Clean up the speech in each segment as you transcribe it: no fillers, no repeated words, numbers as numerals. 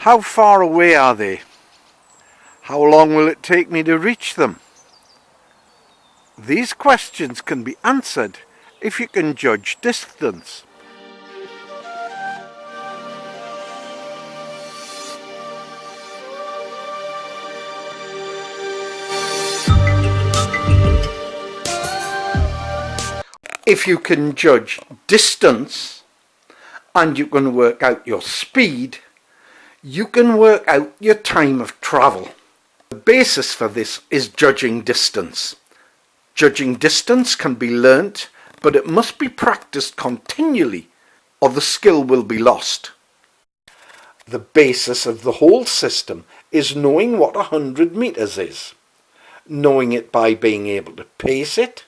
How far away are they? How long will it take me to reach them? These questions can be answered if you can judge distance. If you can judge distance and you can work out your speed, you can work out your time of travel. The basis for this is judging distance. Judging distance can be learnt, but it must be practiced continually or the skill will be lost. The basis of the whole system is knowing what 100 meters is, knowing it by being able to pace it,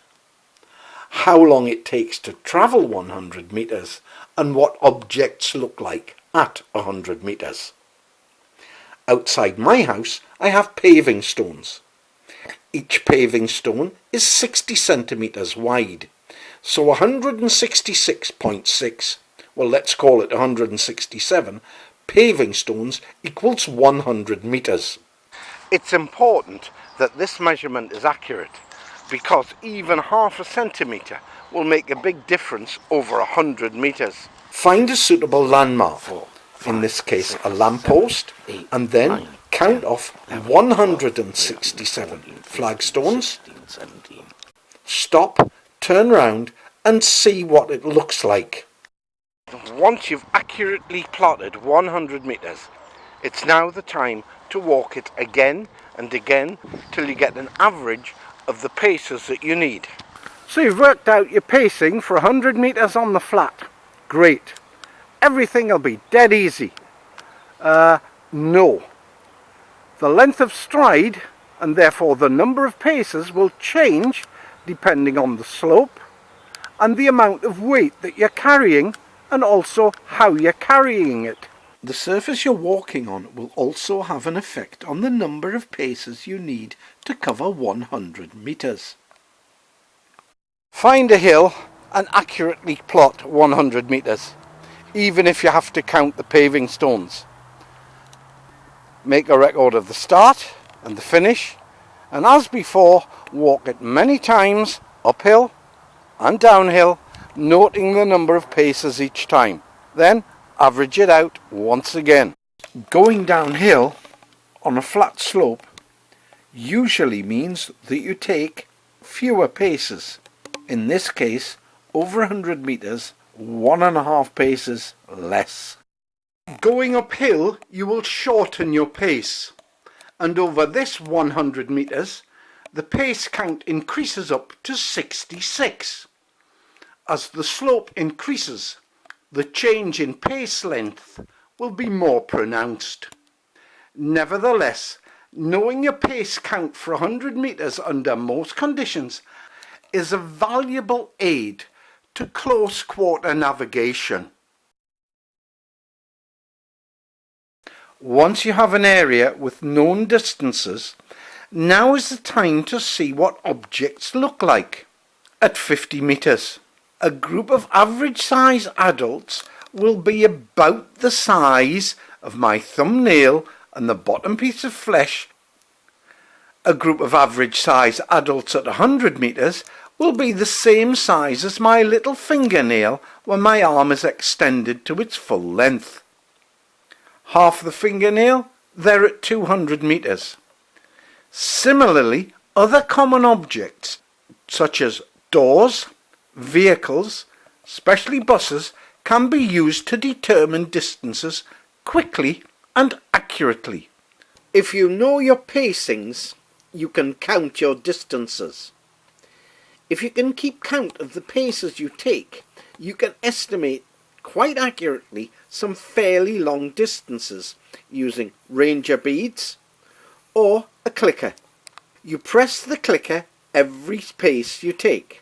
how long it takes to travel 100 meters, and what objects look like at 100 meters. Outside my house I have paving stones. Each paving stone is 60 centimeters wide, so 166.6, well, let's call it 167, paving stones equals 100 meters. It's important that this measurement is accurate, because even half a centimetre will make a big difference over 100 metres. Find a suitable landmark, in this case a lamppost, and then count off 167 flagstones. Stop, turn round and see what it looks like. Once you've accurately plotted 100 metres, it's now the time to walk it again and again till you get an average of the paces that you need. So you've worked out your pacing for 100 metres on the flat. Great. Everything will be dead easy. No. The length of stride and therefore the number of paces will change depending on the slope and the amount of weight that you're carrying and also how you're carrying it. The surface you're walking on will also have an effect on the number of paces you need to cover 100 metres. Find a hill and accurately plot 100 metres, even if you have to count the paving stones. Make a record of the start and the finish, and as before, walk it many times uphill and downhill, noting the number of paces each time. Then average it out once again. Going downhill on a flat slope usually means that you take fewer paces. In this case, over 100 metres, 1.5 paces less. Going uphill, you will shorten your pace, and over this 100 metres, the pace count increases up to 66. As the slope increases, the change in pace length will be more pronounced. Nevertheless, knowing your pace count for 100 metres under most conditions is a valuable aid to close quarter navigation. Once you have an area with known distances, now is the time to see what objects look like. At 50 metres, a group of average size adults will be about the size of my thumbnail and the bottom piece of flesh. A group of average size adults at 100 metres will be the same size as my little fingernail when my arm is extended to its full length. Half the fingernail, they're at 200 metres. Similarly, other common objects such as doors, vehicles, especially buses, can be used to determine distances quickly and accurately. If you know your pacings, you can count your distances. If you can keep count of the paces you take, you can estimate quite accurately some fairly long distances using ranger beads or a clicker. You press the clicker every pace you take.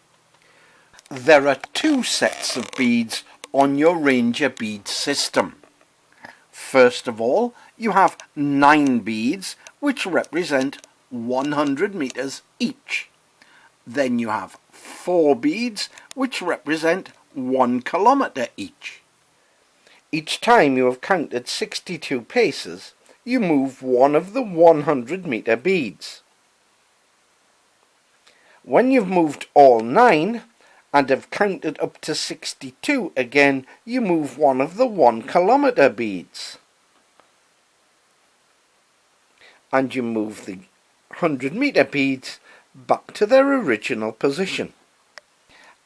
There are two sets of beads on your ranger bead system. First of all, you have 9 beads which represent 100 metres each. Then you have 4 beads which represent 1 kilometre each. Each time you have counted 62 paces, you move one of the 100-metre beads. When you've moved all 9 and have counted up to 62 again, you move one of the 1 kilometre beads. And you move the 100-metre beads back to their original position.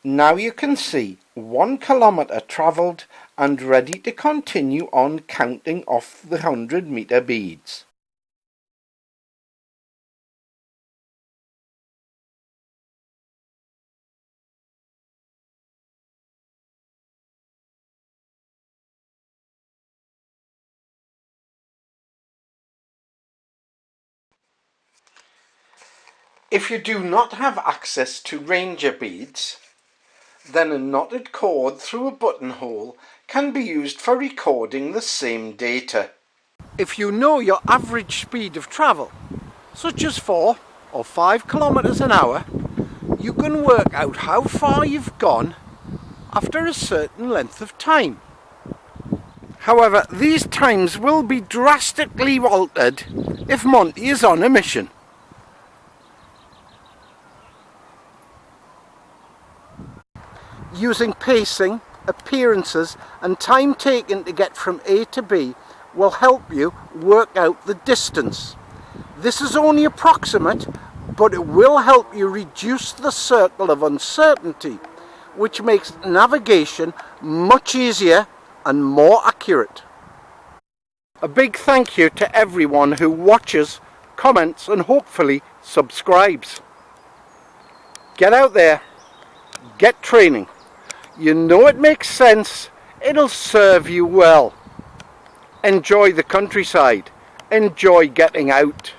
Now you can see 1 kilometre travelled and ready to continue on counting off the 100-metre beads. If you do not have access to Ranger beads, then a knotted cord through a buttonhole can be used for recording the same data. If you know your average speed of travel, such as 4 or 5 kilometers an hour, you can work out how far you've gone after a certain length of time. However, these times will be drastically altered if Monty is on a mission. Using pacing, appearances and time taken to get from A to B will help you work out the distance. This is only approximate, but it will help you reduce the circle of uncertainty, which makes navigation much easier and more accurate. A big thank you to everyone who watches, comments and hopefully subscribes. Get out there, get training. You know it makes sense, it'll serve you well. Enjoy the countryside, enjoy getting out.